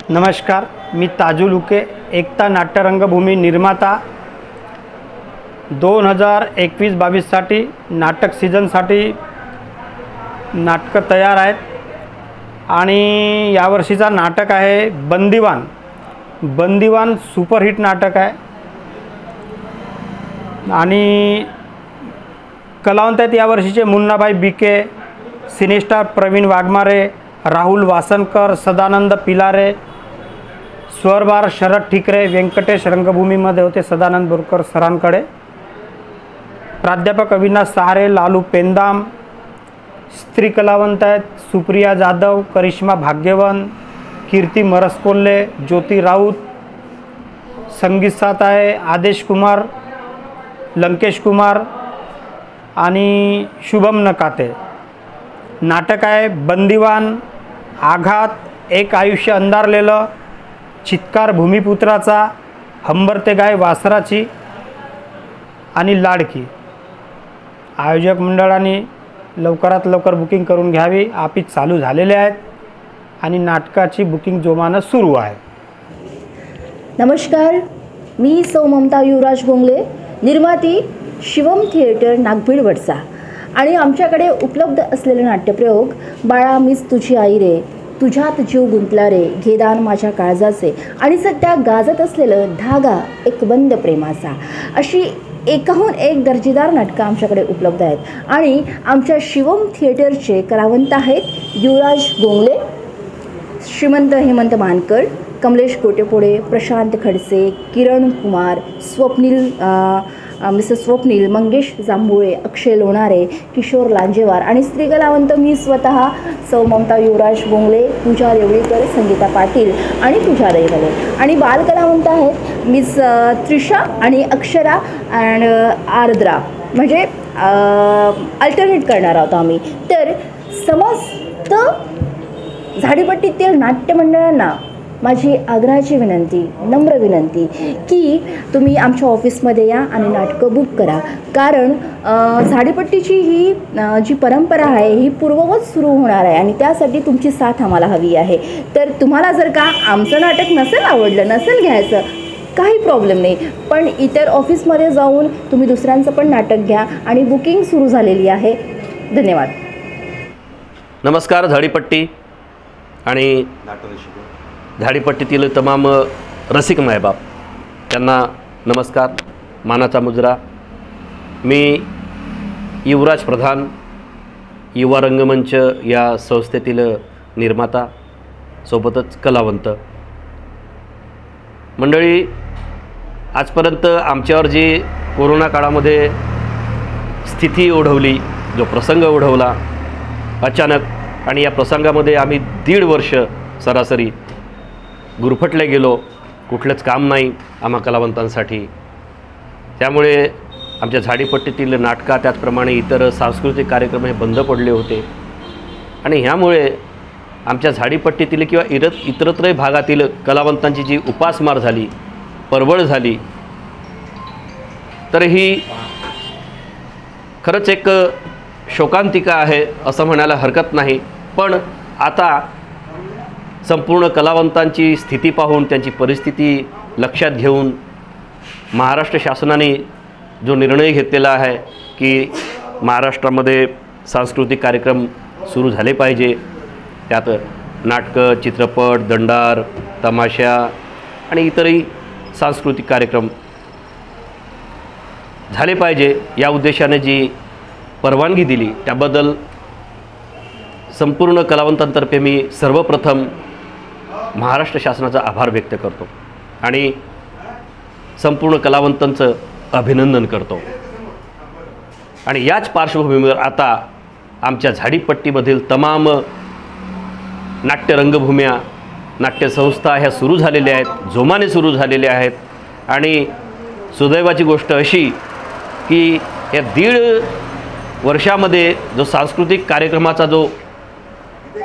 नमस्कार, मी ताजुल हुके, एकता नाट्य रंगभूमी निर्माता 2021-22साठी नाटक सीझनसाठी नाटकं तयार आहेत आणि यावर्षीचा नाटक आहे बंदीवान. बंदीवान सुपरहिट नाटक आहे आणि कलावंत आहेत यावर्षीचे मुन्नाभाई बीके, सिनेस्टार प्रवीण वाघमारे, राहुल वासनकर, सदानंद पिलारे, स्वरभार शरद ठिकरे, व्यंकटेश रंगभूमीमध्ये होते सदानंद बोरकर सरांकडे, प्राध्यापक अविनाश सहारे, लालू पेंदाम. स्त्री कलावंत आहेत सुप्रिया जाधव, करिश्मा भाग्यवन, कीर्ती मरसकोल्हे, ज्योती राऊत. संगीत साथ आहे आदेश कुमार, लंकेश कुमार आणि शुभम नकाते. नाटक आहे बंदीवान. आघात, एक आयुष्य अंधारलेलं, चित्कार भूमिपुत्राचा, हंबरते गाय वासराची आणि लाडकी. आयोजक मंडळाने लवकरात लवकर बुकिंग करून घ्यावी. आपीच चालू झालेले आहेत आणि नाटकाची बुकिंग जोमानं सुरू आहे. नमस्कार, मी सौ ममता युवराज गोंगले, निर्माती शिवम थिएटर नागभीड वडसा. आणि आमच्याकडे उपलब्ध असलेले नाट्यप्रयोग बाळा मीच तुझी आई रे, तुझ्यात जीव गुंतला रे, घेदान माझ्या काळजाचे आणि सध्या गाजत असलेलं धागा एक बंद प्रेमाचा, अशी एकाहून एक दर्जेदार नाटकं आमच्याकडे उपलब्ध आहेत. आणि आमच्या शिवम थिएटरचे कलावंत आहेत युवराज गोंगले, श्रीमंत हेमंत मानकर, कमलेश गोटेपोडे, प्रशांत खडसे, किरण कुमार, मिसेस स्वप्नील, मंगेश जांभुळे, अक्षय लोणारे, किशोर लांजेवार आणि स्त्री कलावंत मी स्वतः सौ ममता युवराज गोंगले, पूजा देवळीकर, संगीता पाटील आणि पूजा दैवले. आणि बालकलावंत आहेत मिस त्रिशा आणि अक्षरा अँड आर्द्रा, म्हणजे अल्टरनेट करणार आहोत आम्ही. तर समस्त झाडीपट्टीतील नाट्यमंडळांना माझी आग्रहाची विनंती, नम्र विनंती की तुम्ही आमच्या ऑफिसमध्ये या आणि नाटकं बुक करा. कारण झाडीपट्टीची ही जी परंपरा आहे ही पूर्ववत सुरू होणार आहे आणि त्यासाठी तुमची साथ आम्हाला हवी आहे. तर तुम्हाला जर का आमचं नाटक नसेल आवडलं, नसेल घ्यायचं, काही प्रॉब्लेम नाही, पण इतर ऑफिसमध्ये जाऊन तुम्ही दुसऱ्यांचं पण नाटक घ्या आणि बुकिंग सुरू झालेली आहे. धन्यवाद. नमस्कार. झाडीपट्टी आणि झाडीपट्टीतील तमाम रसिक मायबाप त्यांना नमस्कार, मानाचा मुजरा. मी युवराज प्रधान, युवा रंगमंच या संस्थेतील निर्माता, सोबतच कलावंत मंडळी. आजपर्यंत आमच्यावर जी कोरोना काळामध्ये स्थिती ओढवली, जो प्रसंग ओढवला अचानक, आणि या प्रसंगामध्ये आम्ही 1.5 वर्ष सरासरी गुरफटले गेलो. कुठलंच काम नाही आम्हा कलावंतांसाठी. त्यामुळे आमच्या झाडीपट्टीतील नाटका, त्याचप्रमाणे इतर सांस्कृतिक कार्यक्रम हे बंद पडले होते. आणि ह्यामुळे आमच्या झाडीपट्टीतील किंवा इतरत्रही भागातील कलावंतांची जी उपासमार झाली, परवड झाली, तर ही खरंच एक शोकांतिका आहे असं म्हणायला हरकत नाही. पण आता संपूर्ण कलावंतांची स्थिती पाहून, त्यांची परिस्थिती लक्षात घेऊन महाराष्ट्र शासनाने जो निर्णय घेतलेला आहे की महाराष्ट्रामध्ये सांस्कृतिक कार्यक्रम सुरू झाले पाहिजे, त्यात नाटकं, चित्रपट, दंडार, तमाशा आणि इतरही सांस्कृतिक कार्यक्रम झाले पाहिजे, या उद्देशाने जी परवानगी दिली त्याबद्दल संपूर्ण कलावंतांतर्फे मी सर्वप्रथम महाराष्ट्र शासनाचा आभार व्यक्त करतो आणि संपूर्ण कलावंतांचं अभिनंदन करतो. आणि याच पार्श्वभूमीवर आता आमच्या झाडीपट्टीमधील तमाम नाट्य रंगभूम्या, नाट्यसंस्था ह्या सुरू झालेल्या आहेत, जोमाने सुरू झालेल्या आहेत. आणि सुदैवाची गोष्ट अशी की या 1.5 वर्षामध्ये जो सांस्कृतिक कार्यक्रमाचा जो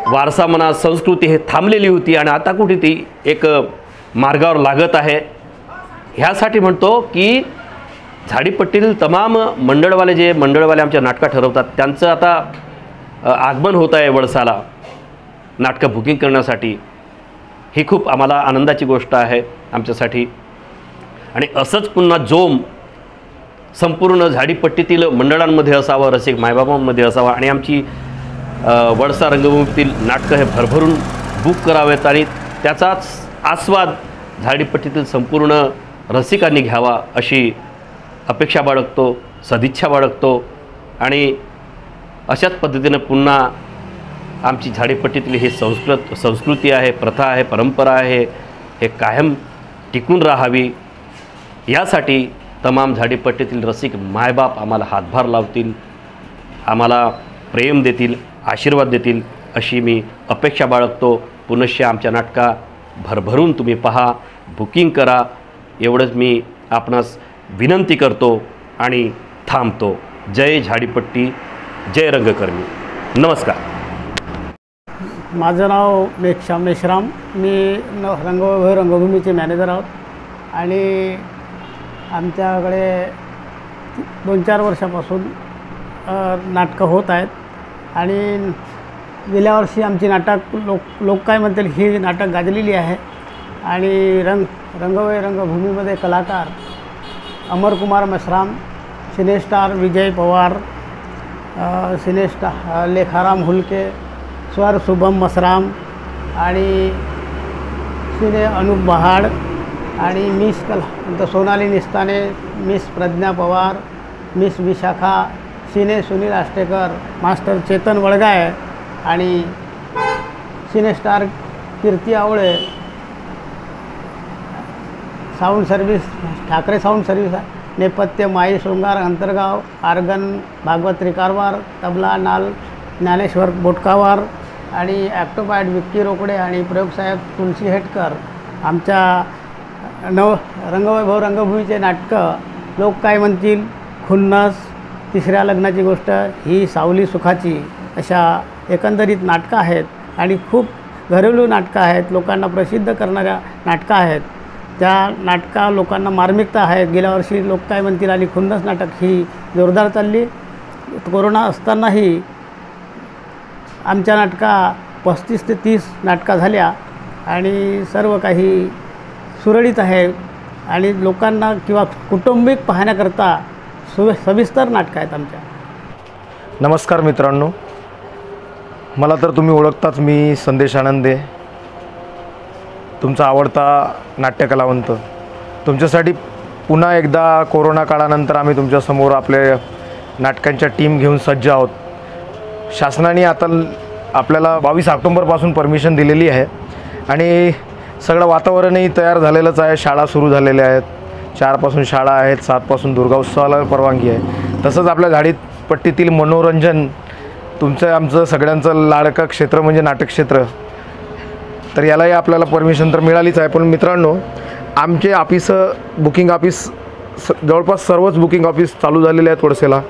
वारसा म्हणा, संस्कृती हे थांबलेली होती आणि आता कुठे ती एक मार्गावर लागत आहे. ह्यासाठी म्हणतो की झाडीपट्टीतील तमाम मंडळवाले आमच्या नाटकं ठरवतात त्यांचं आता आगमन होत आहे वडसाला नाटकं बुकिंग करण्यासाठी. ही खूप आम्हाला आनंदाची गोष्ट आहे आमच्यासाठी. आणि असंच पुन्हा जोम संपूर्ण झाडीपट्टीतील मंडळांमध्ये असावं, रसिक मायबाबांमध्ये असावा आणि आमची वडसा रंगभूमीतील नाटकं हे भरभरून बुक करावेत आणि त्याचाच आस्वाद झाडीपट्टीतील संपूर्ण रसिकांनी घ्यावा अशी अपेक्षा बाळगतो, सदिच्छा बाळगतो. आणि अशाच पद्धतीनं पुन्हा आमची झाडीपट्टीतील ही संस्कृती आहे, प्रथा आहे, परंपरा आहे, हे कायम टिकून राहावी यासाठी तमाम झाडीपट्टीतील रसिक मायबाप आम्हाला हातभार लावतील, आम्हाला प्रेम देतील, आशीर्वाद देतील अशी मी अपेक्षा बाळगतो. पुनश्च आमच्या नाटका भरभरून तुम्ही पहा, बुकिंग करा एवढंच मी आपणास विनंती करतो आणि थांबतो. जय झाडीपट्टी, जय रंगकर्मी. नमस्कार. माझं नाव मेघश्याम मेश्राम. मी रंगभूमीचे मॅनेजर आहोत आणि आमच्याकडे 2-4 वर्षापासून नाटकं होत आहेत आणि गेल्या वर्षी आमची नाटक लोक काय म्हणतील ही नाटक गाजलेली आहे. आणि रंगभूमीमध्ये कलाकार अमरकुमार मेश्राम, सिनेस्टार विजय पवार, सिनेस्टार लेखाराम हुलके, स्वर शुभम मसराम आणि सिने अनुप बहाड आणि miss Sonali Nistane, miss Pragya Pawar, miss Vishakha, cine Sunil Ashtekar, master Chetan Walgay आणि cine star Kirti Awale, sound service Thakre sound service, नेपथ्य माई शृंगार अंतर्गाव, आर्गन भागवत त्रिकारवार, तबला नाल ज्ञानेश्वर बोटकावार आणि ॲक्टोपॅड विक्की रोकडे आणि प्रयोगसाहेब तुलसी हेटकर. आमच्या रंगवैभव रंगभूमीचे नाटकं लोक काय म्हणतील, खुन्नस, तिसऱ्या लग्नाची गोष्ट, ही सावली सुखाची अशा एकंदरीत नाटकं आहेत आणि खूप घरेलू नाटकं आहेत, लोकांना प्रसिद्ध करणाऱ्या नाटकं आहेत. त्या नाटका लोकांना मार्मिकता आहेत. गेल्या वर्षी लोक काय म्हणतील आणि खुन्नस नाटक ही जोरदार चालली. कोरोना असतानाही आमच्या नाटका 35 ते 30 नाटका झाल्या आणि सर्व काही सुरळीत आहे आणि लोकांना किंवा कौटुंबिक पाहण्याकरता सविस्तर नाटकं आहेत आमच्या. नमस्कार मित्रांनो, मला तर तुम्ही ओळखताच, मी संदेश आनंदे, तुमचा आवडता नाट्यकलावंत. तुमच्यासाठी पुन्हा एकदा कोरोना काळानंतर आम्ही तुमच्यासमोर आपल्या नाटकांच्या टीम घेऊन सज्ज आहोत. शासनाने आता आपल्याला 22 ऑक्टोंबरपासून परमिशन दिलेली आहे आणि सगळं वातावरणही तयार झालेलंच आहे. शाळा सुरू झालेल्या आहेत, 4 शाळा आहेत, 7 दुर्गोत्सवाला परवानगी आहे. तसंच आपल्या झाडीपट्टीतील मनोरंजन, तुमचं आमचं सगळ्यांचं लाडकं क्षेत्र म्हणजे नाटक क्षेत्र, तर यालाही आपल्याला परमिशन तर मिळालीच आहे. पण मित्रांनो, आमचे बुकिंग ऑफिस जवळपास सर्वच बुकिंग ऑफिस चालू झालेले आहेत वडसेला.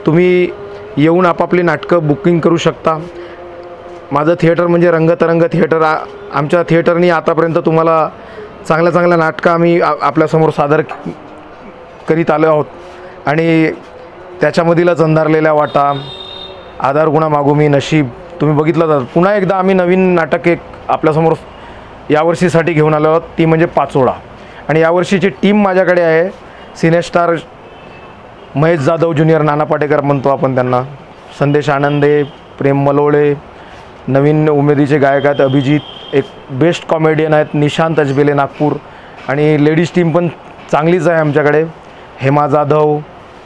तुम्ही येऊन आपापली नाटकं बुकिंग करू शकता. माझं थिएटर म्हणजे रंगतरंग थिएटर. आमच्या थिएटरनी आतापर्यंत तुम्हाला चांगल्या नाटकं आम्ही आपल्यासमोर सादर करीत आलो आहोत आणि त्याच्यामधीलच अंधारलेल्या वाटा, आधार गुणा मागू मी नशीब तुम्ही बघितलं तर पुन्हा एकदा आम्ही नवीन नाटक एक आपल्यासमोर यावर्षीसाठी घेऊन आलो आहोत, ती म्हणजे पाचोळा. आणि यावर्षीची टीम माझ्याकडे आहे. सिनेस्टार महेश जाधव ज्युनियर, नाना पाटेकर म्हणतो आपण त्यांना, संदेश आनंदे, प्रेम मलोळे, नवीन उमेदीचे गायक आहेत अभिजित, एक बेस्ट कॉमेडियन आहेत निशांत अजबेले नागपूर, आणि लेडीज टीम पण चांगलीच आहे आमच्याकडे, हेमा जाधव,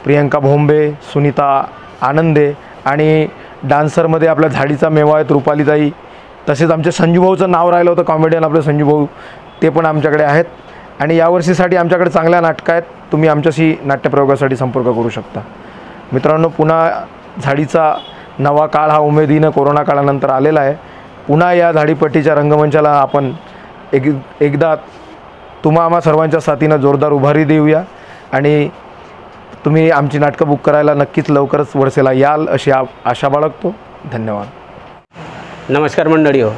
प्रियंका भोंबे, सुनीता आनंदे, आणि डान्सरमध्ये आपल्या झाडीचा मेवा आहेत रुपालीताई. तसेच आमचे संजूभाऊचं नाव राहिलं होतं कॉमेडियन आपले संजूभाऊ, ते पण आमच्याकडे आहेत. आणि यावर्षीसाठी आमच्याकडे चांगल्या नाटकं आहेत. तुम्ही आमच्याशी नाट्यप्रयोगासाठी संपर्क करू शकता. मित्रांनो, पुन्हा झाडीचा नवा काळ हा उमेदीनं कोरोना काळानंतर आलेला आहे. पुन्हा या झाडीपट्टीच्या रंगमंचाला आपण एकदा आम्हा सर्वांच्या साथीनं जोरदार उभारी देऊया आणि तुम्ही आमची नाटकं बुक करायला नक्कीच लवकरच वडसेला याल अशी आशा बाळगतो. धन्यवाद. नमस्कार मंडळी हो,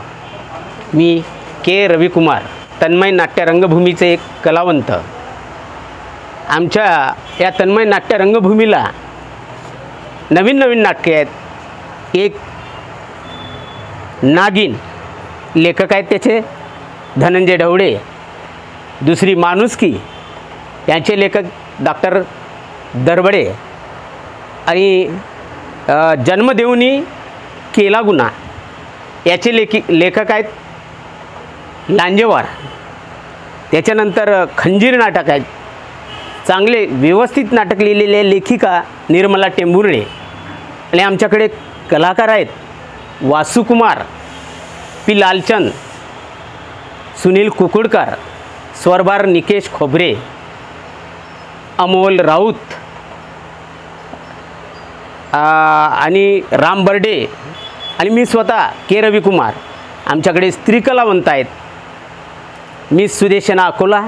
मी के रविकुमार, तन्मय नाट्य रंगभूमीचे एक कलावंत. आमच्या या तन्मय नाट्य रंगभूमीला नवीन नाटके आहेत. एक नागिन लेखक आहेत त्याचे धनंजय ढवळे, दुसरी माणुसकी यांचे लेखक डॉक्टर दरबडे आणि जन्मदेवनी केला गुन्हा याचे लेखक आहेत लांजेवार. त्याच्यानंतर खंजीर नाटक आहेत. चांगले व्यवस्थित नाटक लिहिलेले लेखिका निर्मला टेंभुर्णे. आणि आमच्याकडे कलाकार आहेत वासुकुमार, पी लालचंद, सुनील कुकुडकर, स्वरभार निकेश खोबरे, अमोल राऊत आणि राम बर्डे आणि मी स्वतः के रविकुमार. आमच्याकडे स्त्री कलावंत आहेत मिस सुदेशना अकोला,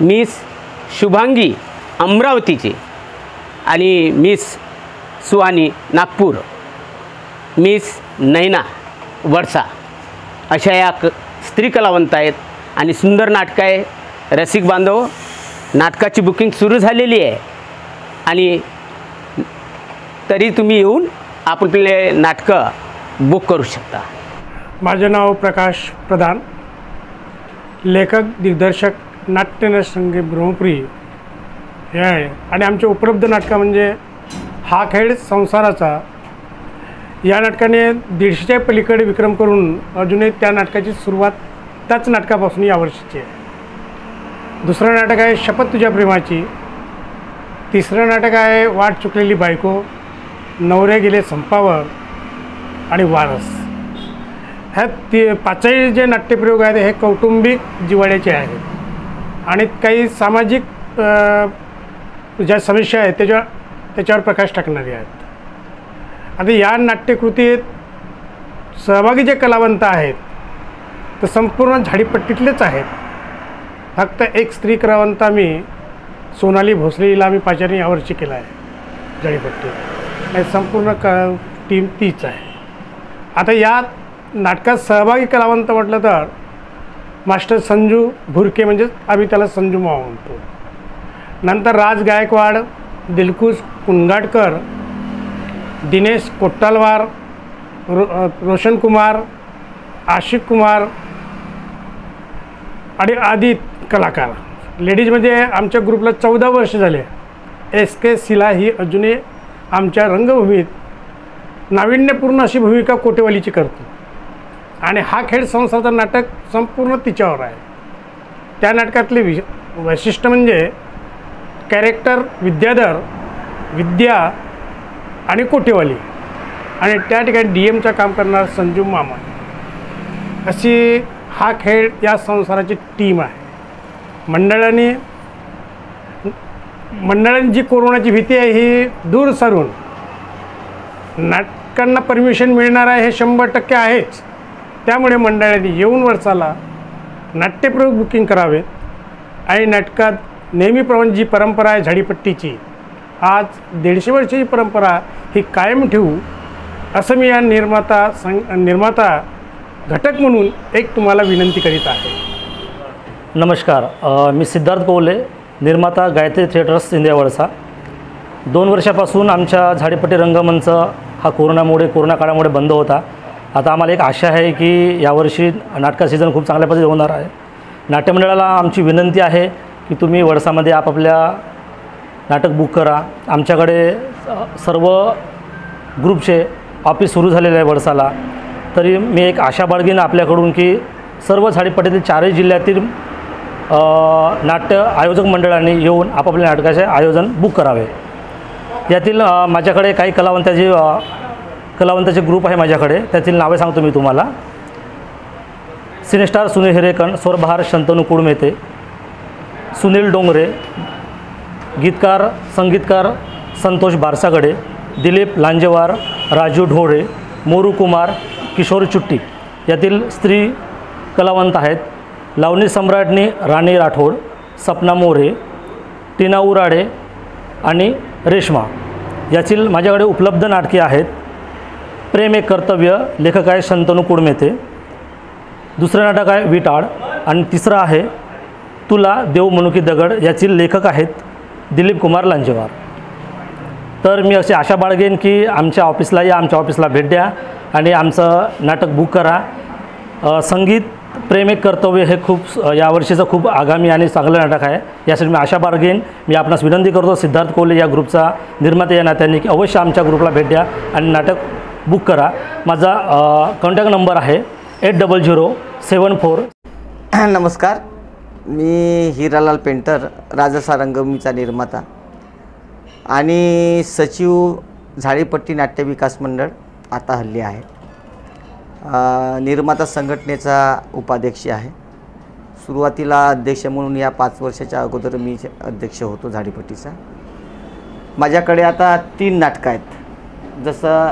मिस शुभांगी अमरावतीची आणि मिस सुहानी नागपूर, मिस नैना वडसा अशा या स्त्री कलावंत आहेत. आणि सुंदर नाटकं आहे. रसिक बांधव, नाटकाची बुकिंग सुरू झालेली आहे आणि तरी तुम्ही येऊन आपले नाटकं बुक करू शकता. माझे नाव प्रकाश प्रधान, लेखक दिग्दर्शक नाट्यनरसंगीत ब्रह्मपुरी हे आहे. आणि आमचे उपलब्ध नाटकं म्हणजे हा खेळ संसाराचा या नाटकाने 150च्या पलीकडे विक्रम करून अजूनही त्या नाटकाची सुरुवात त्याच नाटकापासून यावर्षीची आहे. दुसरं नाटक आहे शपथ तुझ्या प्रेमाची. तिसरं नाटक आहे वाट चुकलेली बायको, नवरे गेले संपावर आणि वारस. ह्या पाचही जे नाट्यप्रयोग आहेत हे कौटुंबिक जिव्हाळ्याचे आहेत आणि काही सामाजिक ज्या समस्या आहेत त्याच्यावर प्रकाश टाकणारे आहेत. आता या नाट्यकृतीत सहभागी जे कलावंत आहेत तर संपूर्ण झाडीपट्टीतलेच आहेत. फक्त एक स्त्री कलावंत आम्ही सोनाली भोसले हिला आम्ही पाचारी यावर्षी केला आहे झाडीपट्टी. संपूर्ण टीम तीच आहे. आता या नाटकात सहभागी कलावंत म्हटलं तर मास्टर संजू भुरके, म्हणजे आम्ही त्याला संजू मावा म्हणतो. नंतर राज गायकवाड, दिलखुश कुंगाटकर, दिनेश कोट्टालवार, रोशन कुमार, आशिक कुमार आणि आदी कलाकार. लेडीजमध्ये आमच्या ग्रुपला 14 वर्ष झाले. एस के सिला ही अजूनही आमच्या रंगभूमीत नाविन्यपूर्ण अशी भूमिका कोटेवालीची करतो आणि हा खेळ संसाराचं नाटक संपूर्ण तिच्यावर आहे. त्या नाटकातले वैशिष्ट्य म्हणजे कॅरेक्टर विद्याधर, विद्या आणि कोटेवाली आणि त्या ठिकाणी DM काम करणार संजू मामा. अशी हा खेळ या संसाराची टीम आहे. मंडळांनी जी कोरोनाची भीती आहे ही दूर सारून नाटकांना परमिशन मिळणार आहे हे 100% आहेच. त्यामुळे मंडळांनी येऊन वर्षाला नाट्यप्रयोग बुकिंग करावेत आणि नाटकात नेहमीप्रमाणे जी परंपरा आहे झाडीपट्टीची, आज 150 वर्षाची परंपरा ही कायम ठेवू असं मी या निर्माता घटक म्हणून एक तुम्हाला विनंती करीत आहे. नमस्कार, मी सिद्धार्थ कोवले, निर्माता गायत्री थिएटर्स इंदिरा वळसा. 2 वर्षापासून आमच्या झाडीपट्टी रंगमंच हा कोरोना काळामुळे बंद होता. आता आम्हाला एक आशा आहे की यावर्षी नाटका सीझन खूप चांगल्या पद्धतीने होणार आहे. नाट्यमंडळाला आमची विनंती आहे की तुम्ही वळसामध्ये आपापल्या नाटक बुक करा. आमच्याकडे सर्व ग्रुपचे ऑफिस सुरू झालेले आहे वळसाला. तरी मी एक आशा बाळगीन आपल्याकडून की सर्व झाडीपट्टीतील 4ही जिल्ह्यातील नाट्य आयोजक मंडळांनी येऊन आपापल्या नाटकाचे आयोजन बुक करावे. यातील माझ्याकडे काही कलावंताचे ग्रुप आहे माझ्याकडे. त्यातील नावे सांगतो मी तुम्हाला. सिनेस्टार सुनील हिरेकण, स्वरबहार शंतनू कुडमेते, सुनील डोंगरे, गीतकार संगीतकार संतोष बारसागडे, दिलीप लांजेवार, राजू ढोळे, मोरू कुमार, किशोर चुट्टी यातील स्त्री कलावंत आहेत. लावणी सम्राटनी राणी राठोड, सपना मोरे, टीना उराडे आणि रेश्मा यातील माझ्याकडे उपलब्ध नाटके आहेत. प्रेम एक कर्तव्य, लेखक आहे शंतनू कुडमेते. दुसरं नाटक आहे विटाळ आणि तिसरं आहे तुला देव मनुकी दगड, यातील लेखक आहेत दिलीप कुमार लांजेवार. तर मी अशी आशा बाळगेन की आमच्या ऑफिसला या, आमच्या ऑफिसला भेट द्या आणि आमचं नाटक बुक करा. संगीत प्रेम एक कर्तव्य हे खूप यावर्षीचं खूप आगामी आणि चांगलं नाटक आहे. यासाठी मी आशा बाळगेन. मी आपणास विनंती करतो सिद्धार्थ कोल्हे या ग्रुपचा निर्माते या नात्याने की अवश्य आमच्या ग्रुपला भेट द्या आणि नाटक बुक करा. माझा कॉन्टॅक्ट नंबर आहे 8007 नमस्कार, मी हिरालाल पेंटर, राजसा रंगभूमीचा निर्माता आणि सचिव झाडीपट्टी नाट्य विकास मंडळ आता हल्ली आहे. निर्माता संघटनेचा उपाध्यक्ष आहे. सुरुवातीला अध्यक्ष म्हणून या 5 वर्षाच्या अगोदर मी अध्यक्ष होतो झाडीपट्टीचा. माझ्याकडे आता 3 नाटकं आहेत, जसं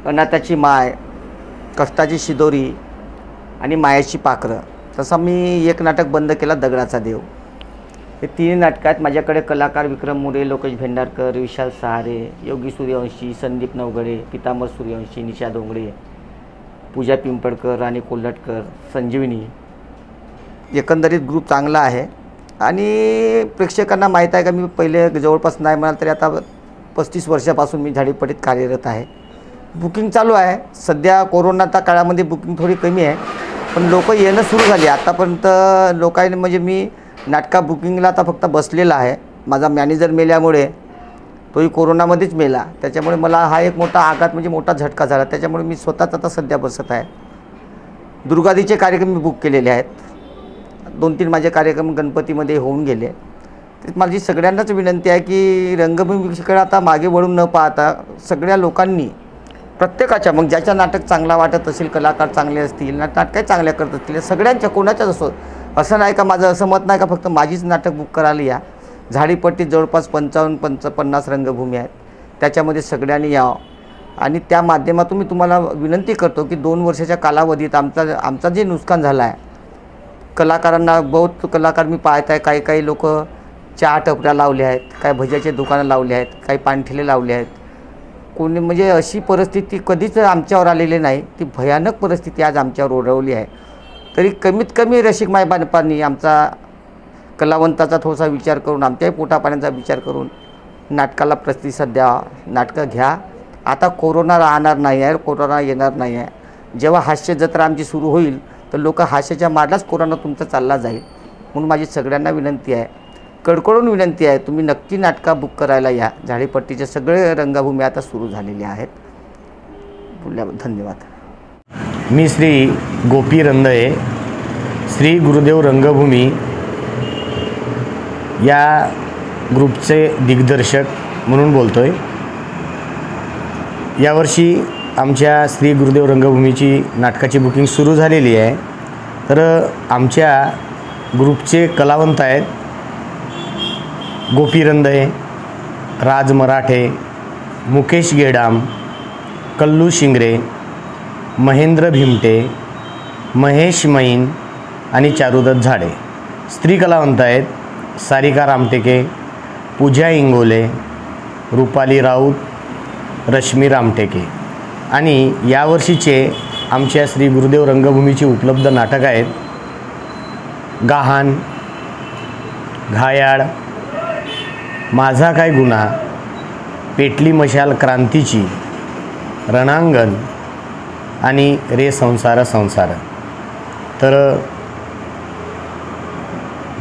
अनाथाची माय, कष्टाची शिदोरी आणि मायाची पाखरं. तसं मी एक नाटक बंद केला, दगडाचा देव. हे 3 नाटकं आहेत. माझ्याकडे कलाकार विक्रम मोरे, लोकेश भेंडारकर, विशाल सहारे, योगी सूर्यवंशी, संदीप नवगडे, पितांबर सूर्यवंशी, निशा डोंगरे, पूजा पिंपळकर, राणी कोल्हटकर, संजीवनी. एकंदरीत ग्रुप चांगला आहे आणि प्रेक्षकांना माहीत आहे का मी पहिले जवळपास नाही म्हणाल तरी आता 35 वर्षापासून मी झाडीपट्टीत कार्यरत आहे. बुकिंग चालू आहे. सध्या कोरोनाच्या काळामध्ये बुकिंग थोडी कमी आहे, पण लोक येणं सुरू झाली. आतापर्यंत लोकांनी म्हणजे मी नाटका बुकिंगला आता फक्त बसलेला आहे. माझा मॅनेजर मेल्यामुळे, तोही कोरोनामध्येच मेला, त्याच्यामुळे मला हा एक मोठा आघात म्हणजे मोठा झटका झाला. त्याच्यामुळे मी स्वतःच आता सध्या बसत आहे. दुर्गादीचे कार्यक्रम मी बुक केलेले आहेत. 2-3 माझे कार्यक्रम गणपतीमध्ये होऊन गेले. तर माझी सगळ्यांनाच विनंती आहे की रंगभूमीकडे आता मागे वळून न पाहता सगळ्या लोकांनी प्रत्येकाच्या, मग ज्याच्या नाटक चांगला वाटत असेल, कलाकार चांगले असतील, नाटकही चांगल्या करत असतील, सगळ्यांच्या कोणाच्याच असो, असं नाही का माझं असं मत नाही का फक्त माझीच नाटक बुक करायला या. झाडीपट्टीत जवळपास 55-50 रंगभूमी आहेत, त्याच्यामध्ये सगळ्यांनी यावं. आणि त्या माध्यमातून मी तुम्हाला विनंती करतो की 2 वर्षाच्या कालावधीत आमचा जे नुकसान झालं आहे, कलाकारांना बहुत कलाकार मी पाहत आहे, काही लोक चहा टपऱ्या लावल्या आहेत, काही भज्याचे दुकानं लावले आहेत, काही पानठेले लावले आहेत. कोणी म्हणजे अशी परिस्थिती कधीच आमच्यावर आलेली नाही. ती भयानक परिस्थिती आज आमच्यावर ओढवली आहे. तरी कमीत कमी रसिक मायबापांनी आमचा कलावंताचा थोडासा विचार करून, आमच्याही पोटापाण्याचा विचार करून नाटकाला प्रतिसाद द्यावा, नाटकं घ्या. आता कोरोना राहणार नाही आहे, कोरोना येणार नाही आहे. जेव्हा हास्य जत्रा आमची सुरू होईल तर लोक हास्याच्या मार्गालाच कोरोना तुमचा चालला जाईल. म्हणून माझी सगळ्यांना विनंती आहे, कडकडून विनंती आहे, तुम्ही नक्की नाटकं बुक करायला या. झाडीपट्टीचे सगळे रंगभूमी आता सुरू झालेले आहेत. धन्यवाद. मी श्री गोपी रंदळे, श्री गुरुदेव रंगभूमी या ग्रुपचे दिग्दर्शक म्हणून बोलतो आहे. यावर्षी आमच्या श्री गुरुदेव रंगभूमीची नाटकाची बुकिंग सुरू झालेली आहे. तर आमच्या ग्रुपचे कलावंत आहेत गोपी रंदळे, राज मराठे, मुकेश गेडाम, कल्लू शिंगरे, महेंद्र भिमटे, महेश मैन आणि चारुदत्त झाडे. स्त्री कलावंत आहेत सारिका रामटेके, पूजा इंगोले, रुपाली राऊत, रश्मी रामटेके. आणि यावर्षीचे आमच्या श्री गुरुदेव रंगभूमीची उपलब्ध नाटक आहेत गहाण, घायाळ, माझा काय गुन्हा, पेटली मशाल क्रांतीची, रणांगण आणि रे संसार संसार. तर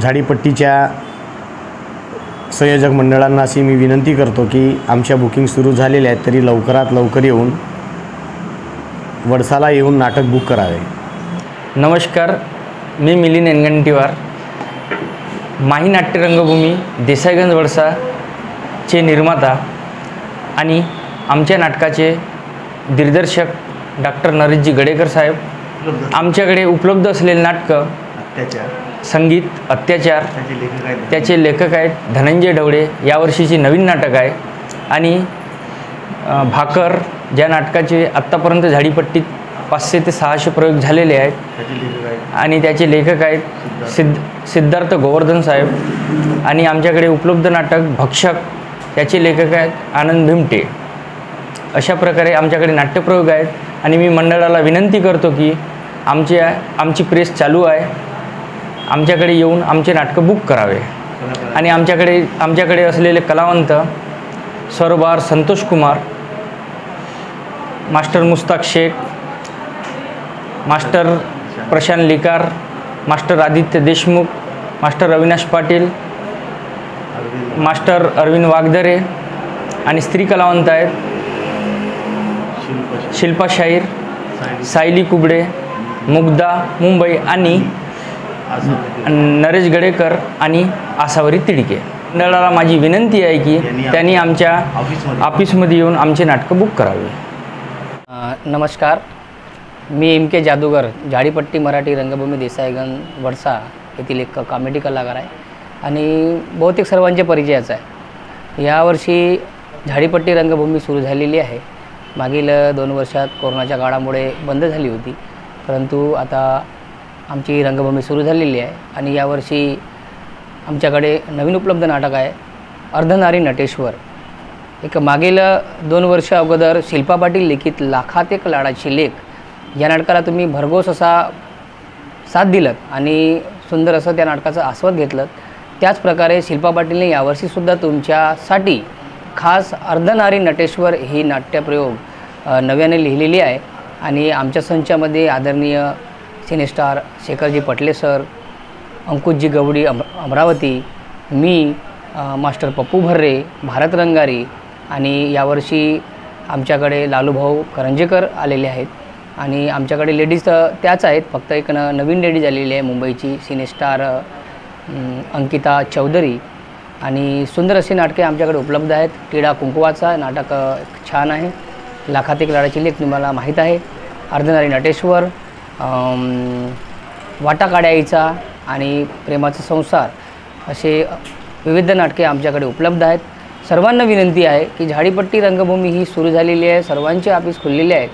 झाडीपट्टीच्या संयोजक मंडळांना अशी मी विनंती करतो की आमच्या बुकिंग सुरू झालेल्या आहेत, तरी लवकरात लवकर येऊन वडसाला येऊन नाटक बुक करावे. नमस्कार, मी मिलिंद एनगंटीवार, माही नाट्य रंगभूमी देसाईगंज वडसाचे निर्माता आणि आमच्या नाटकाचे दिग्दर्शक डॉक्टर नरेशजी गडेकर साहेब. आमच्याकडे उपलब्ध असलेले नाटकं संगीत अत्याचार, त्याचे लेखक आहेत धनंजय ढवळे. यावर्षीची नवीन नाटक आहे. आणि भाकर, ज्या नाटकाचे आत्तापर्यंत झाडीपट्टीत 500 ते 600 प्रयोग झालेले आहेत आणि त्याचे लेखक आहेत सिद्धार्थ गोवर्धन साहेब. आणि आमच्याकडे उपलब्ध नाटक भक्षक, त्याचे लेखक आहेत आनंद भिमटे. अशा प्रकारे आमच्याकडे नाट्यप्रयोग आहेत. आणि मी मंडळाला विनंती करतो की आमची प्रेस चालू आहे, आमच्याकडे येऊन आमचे नाटकं बुक करावे. आणि आमच्याकडे असलेले कलावंत स्वरबार Santosh Kumar, master Mushtaq Shaikh, master Prashant Likar, master Aditya Deshmukh, master Avinash Patil, master Arvind Wagdare आणि स्त्री कलावंत आहेत शिल्पा शाहीर, सायली कुबडे, मुग्धा मुंबई आणि नरेश गडेकर आणि आसावरी तिडके. मंडळाला माझी विनंती आहे की त्यांनी आमच्या ऑफिसमध्ये येऊन आमचे नाटकं बुक करावे. नमस्कार, मी एम के जादूगर, झाडीपट्टी मराठी रंगभूमी देसाईगंज वडसा येथील एक कॉमेडी कलाकार आहे आणि बहुतेक सर्वांचे परिचयाचं आहे. यावर्षी झाडीपट्टी रंगभूमी सुरू झालेली आहे. मागील 2 वर्षात कोरोनाच्या काळामुळे बंद झाली होती, परंतु आता आमची रंगभूमी सुरू झालेली आहे आणि यावर्षी आमच्याकडे नवीन उपलब्ध नाटक आहे अर्धनारी नटेश्वर. एक मागील 2 वर्ष अगोदर शिल्पा पाटील लिखित लाखात एक लाडाची लेख या नाटकाला तुम्ही भरघोस असा साथ दिलं आणि सुंदर असं त्या नाटकाचा आस्वाद घेतलं. त्याचप्रकारे शिल्पा पाटीलने यावर्षीसुद्धा तुमच्यासाठी खास अर्धनारी नटेश्वर ही नाट्यप्रयोग नव्याने लिहिलेली आहे आणि आमच्या संचामध्ये आदरणीय सिनेस्टार शेखरजी पटले सर, अंकुशजी गवडी अमरावती, मी, मास्टर पप्पू भर्रे, भारत रंगारी आणि यावर्षी आमच्याकडे लालूभाऊ करंजेकर आलेले आहेत आणि आमच्याकडे लेडीज त्याच आहेत, फक्त एक नवीन लेडीज आलेली आहे मुंबईची सिनेस्टार अंकिता चौधरी. आणि सुंदर अशी नाटके आमच्याकडे उपलब्ध आहेत. टिळा कुंकवाचा नाटक छान आहे, लाखात एक लाडाची लेख तुम्हाला माहीत आहे, अर्धनारी नटेश्वर, वाटा काड्याईचा आणि प्रेमाचा संसार असे विविध नाटके आमच्याकडे उपलब्ध आहेत. सर्वांना विनंती आहे की झाडीपट्टी रंगभूमी ही सुरू झालेली आहे, सर्वांचे ऑफिस खुललेले आहेत,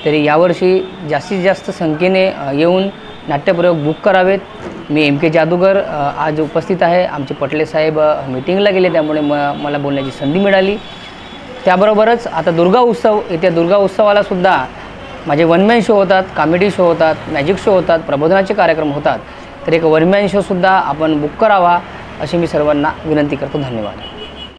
तरी यावर्षी जास्तीत जास्त संख्येने येऊन नाट्यप्रयोग बुक करावेत. मी एम के जादूगर आज उपस्थित आहे. आमचे पटले साहेब मीटिंगला गेले, त्यामुळे मला बोलण्याची संधी मिळाली. त्याबरोबरच आता दुर्गा उत्सव, येत्या दुर्गा उत्सवालासुद्धा माझे वनमॅन शो होतात, कॉमेडी शो होतात, मॅजिक शो होतात, प्रबोधनाचे कार्यक्रम होतात. तर एक वनमॅन शोसुद्धा आपण बुक करावा अशी मी सर्वांना विनंती करतो. धन्यवाद.